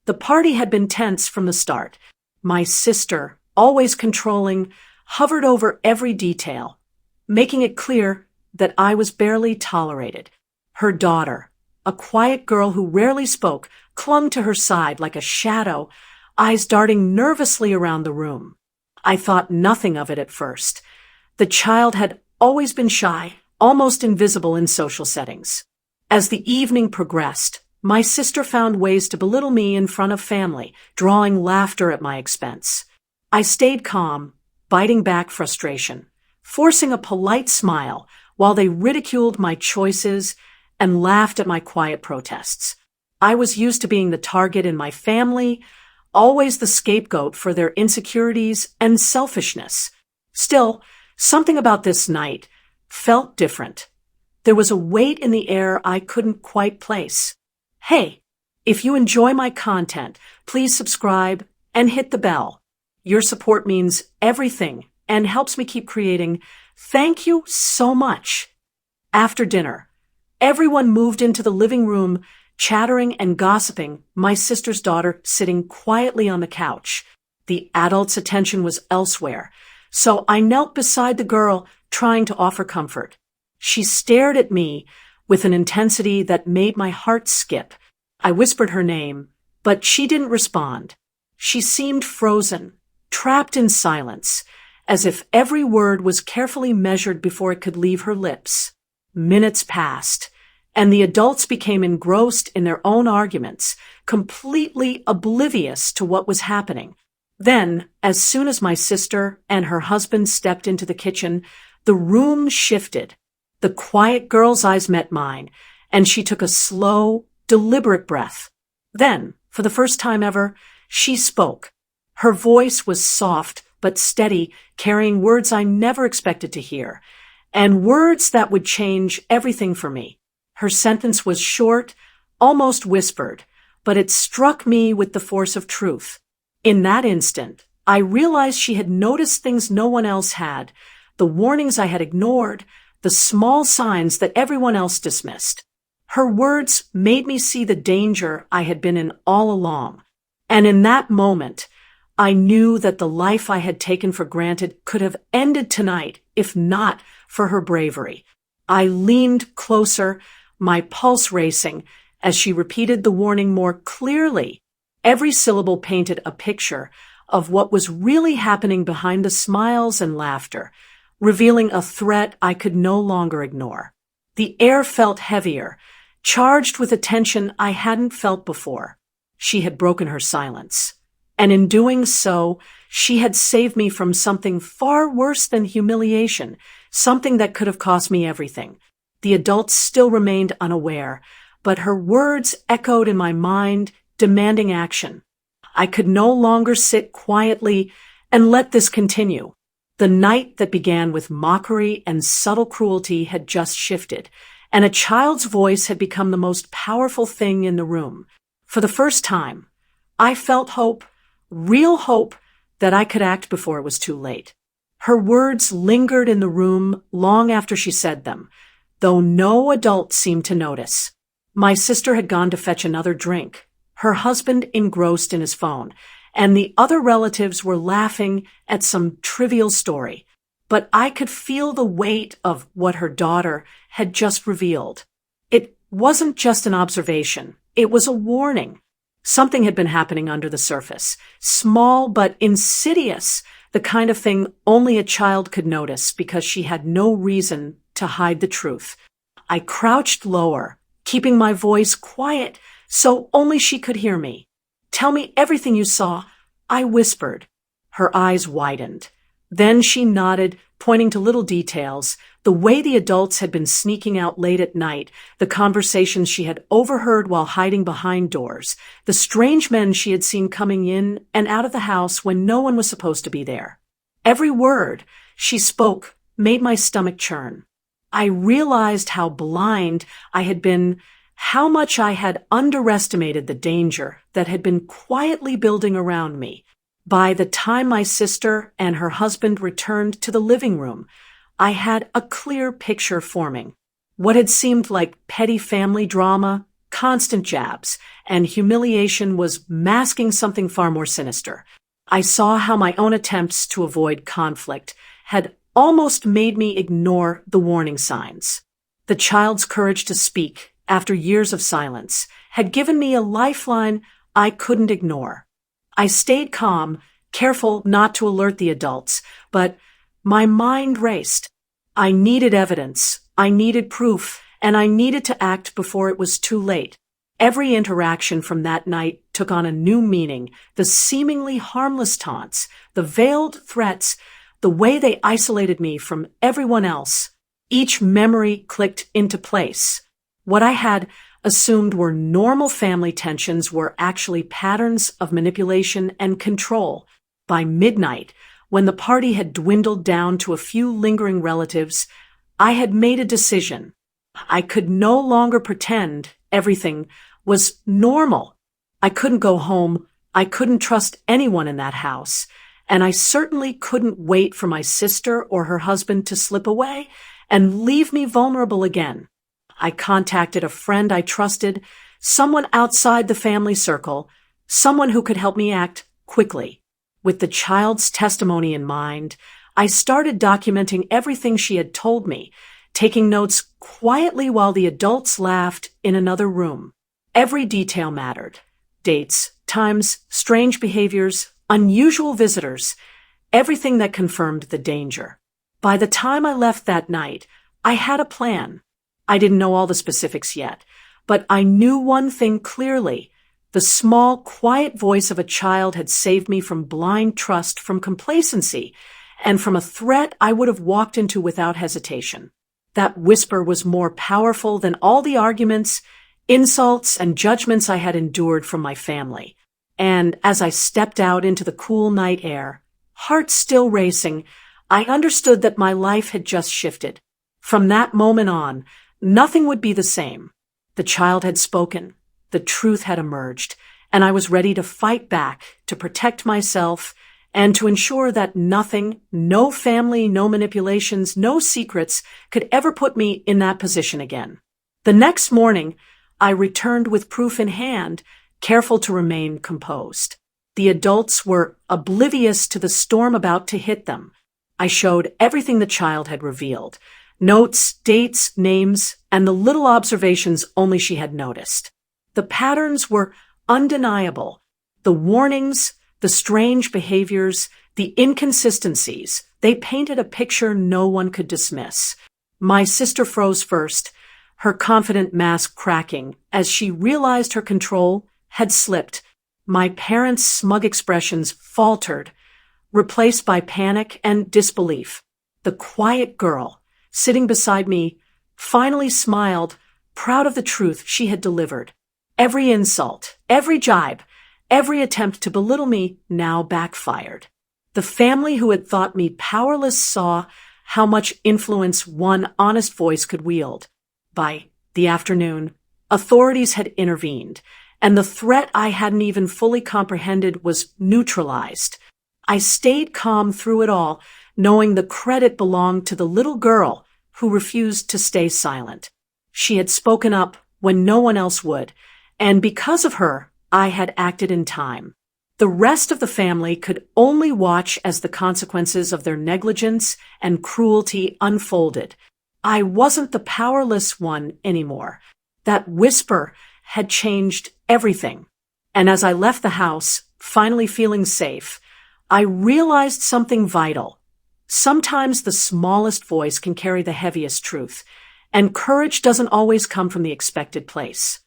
The party had been tense from the start. My sister, always controlling, hovered over every detail, making it clear that I was barely tolerated. Her daughter, a quiet girl who rarely spoke, clung to her side like a shadow, eyes darting nervously around the room. I thought nothing of it at first. The child had always been shy, almost invisible in social settings. As the evening progressed, my sister found ways to belittle me in front of family, drawing laughter at my expense. I stayed calm, biting back frustration, forcing a polite smile while they ridiculed my choices and laughed at my quiet protests. I was used to being the target in my family, always the scapegoat for their insecurities and selfishness. Still, something about this night felt different. There was a weight in the air I couldn't quite place. Hey, if you enjoy my content, please subscribe and hit the bell. Your support means everything and helps me keep creating. Thank you so much. After dinner, everyone moved into the living room, chattering and gossiping, my sister's daughter sitting quietly on the couch. The adults' attention was elsewhere, so I knelt beside the girl, trying to offer comfort. She stared at me with an intensity that made my heart skip. I whispered her name, but she didn't respond. She seemed frozen, trapped in silence, as if every word was carefully measured before it could leave her lips. Minutes passed, and the adults became engrossed in their own arguments, completely oblivious to what was happening. Then, as soon as my sister and her husband stepped into the kitchen, the room shifted. The quiet girl's eyes met mine, and she took a slow, deliberate breath. Then, for the first time ever, she spoke. Her voice was soft but steady, carrying words I never expected to hear, and words that would change everything for me. Her sentence was short, almost whispered, but it struck me with the force of truth. In that instant, I realized she had noticed things no one else had, the warnings I had ignored, the small signs that everyone else dismissed. Her words made me see the danger I had been in all along. And in that moment, I knew that the life I had taken for granted could have ended tonight, if not for her bravery. I leaned closer, my pulse racing, as she repeated the warning more clearly. Every syllable painted a picture of what was really happening behind the smiles and laughter, revealing a threat I could no longer ignore. The air felt heavier, charged with a tension I hadn't felt before. She had broken her silence, and in doing so, she had saved me from something far worse than humiliation, something that could have cost me everything. The adults still remained unaware, but her words echoed in my mind, demanding action. I could no longer sit quietly and let this continue. The night that began with mockery and subtle cruelty had just shifted, and a child's voice had become the most powerful thing in the room. For the first time, I felt hope, real hope, that I could act before it was too late. Her words lingered in the room long after she said them, though no adult seemed to notice. My sister had gone to fetch another drink, her husband engrossed in his phone, and the other relatives were laughing at some trivial story. But I could feel the weight of what her daughter had just revealed. It wasn't just an observation, it was a warning. Something had been happening under the surface, small but insidious, the kind of thing only a child could notice because she had no reason to hide the truth. I crouched lower, keeping my voice quiet so only she could hear me. "Tell me everything you saw," I whispered. Her eyes widened. Then she nodded, pointing to little details, the way the adults had been sneaking out late at night, the conversations she had overheard while hiding behind doors, the strange men she had seen coming in and out of the house when no one was supposed to be there. Every word she spoke made my stomach churn. I realized how blind I had been, how much I had underestimated the danger that had been quietly building around me. By the time my sister and her husband returned to the living room, I had a clear picture forming. What had seemed like petty family drama constant jabs, and humiliation was masking something far more sinister. I saw how my own attempts to avoid conflict had almost made me ignore the warning signs. The child's courage to speak, after years of silence, had given me a lifeline I couldn't ignore. I stayed calm, careful not to alert the adults, but my mind raced. I needed evidence, I needed proof, and I needed to act before it was too late. Every interaction from that night took on a new meaning. The seemingly harmless taunts, the veiled threats, the way they isolated me from everyone else. Each memory clicked into place. What I had assumed were normal family tensions were actually patterns of manipulation and control. By midnight, when the party had dwindled down to a few lingering relatives, I had made a decision. I could no longer pretend everything was normal. I couldn't go home. I couldn't trust anyone in that house. And I certainly couldn't wait for my sister or her husband to slip away and leave me vulnerable again. I contacted a friend I trusted, someone outside the family circle, someone who could help me act quickly. With the child's testimony in mind, I started documenting everything she had told me, taking notes quietly while the adults laughed in another room. Every detail mattered. Dates, times, strange behaviors, unusual visitors, everything that confirmed the danger. By the time I left that night, I had a plan. I didn't know all the specifics yet, but I knew one thing clearly. The small, quiet voice of a child had saved me from blind trust, from complacency, and from a threat I would have walked into without hesitation. That whisper was more powerful than all the arguments, insults, and judgments I had endured from my family. And as I stepped out into the cool night air, heart still racing, I understood that my life had just shifted. From that moment on, nothing would be the same. The child had spoken, the truth had emerged, and I was ready to fight back, to protect myself, and to ensure that nothing, no family, no manipulations, no secrets could ever put me in that position again. The next morning, I returned with proof in hand, careful to remain composed. The adults were oblivious to the storm about to hit them. I showed everything the child had revealed. Notes, dates, names, and the little observations only she had noticed. The patterns were undeniable. The warnings, the strange behaviors, the inconsistencies, they painted a picture no one could dismiss. My sister froze first, her confident mask cracking as she realized her control had slipped. My parents' smug expressions faltered, replaced by panic and disbelief. The quiet girl, sitting beside me, finally smiled, proud of the truth she had delivered. Every insult, every jibe, every attempt to belittle me now backfired. The family who had thought me powerless saw how much influence one honest voice could wield. By the afternoon, authorities had intervened, and the threat I hadn't even fully comprehended was neutralized. I stayed calm through it all, knowing the credit belonged to the little girl who refused to stay silent. She had spoken up when no one else would, and because of her, I had acted in time. The rest of the family could only watch as the consequences of their negligence and cruelty unfolded. I wasn't the powerless one anymore. That whisper had changed everything. And as I left the house, finally feeling safe, I realized something vital. Sometimes the smallest voice can carry the heaviest truth, and courage doesn't always come from the expected place.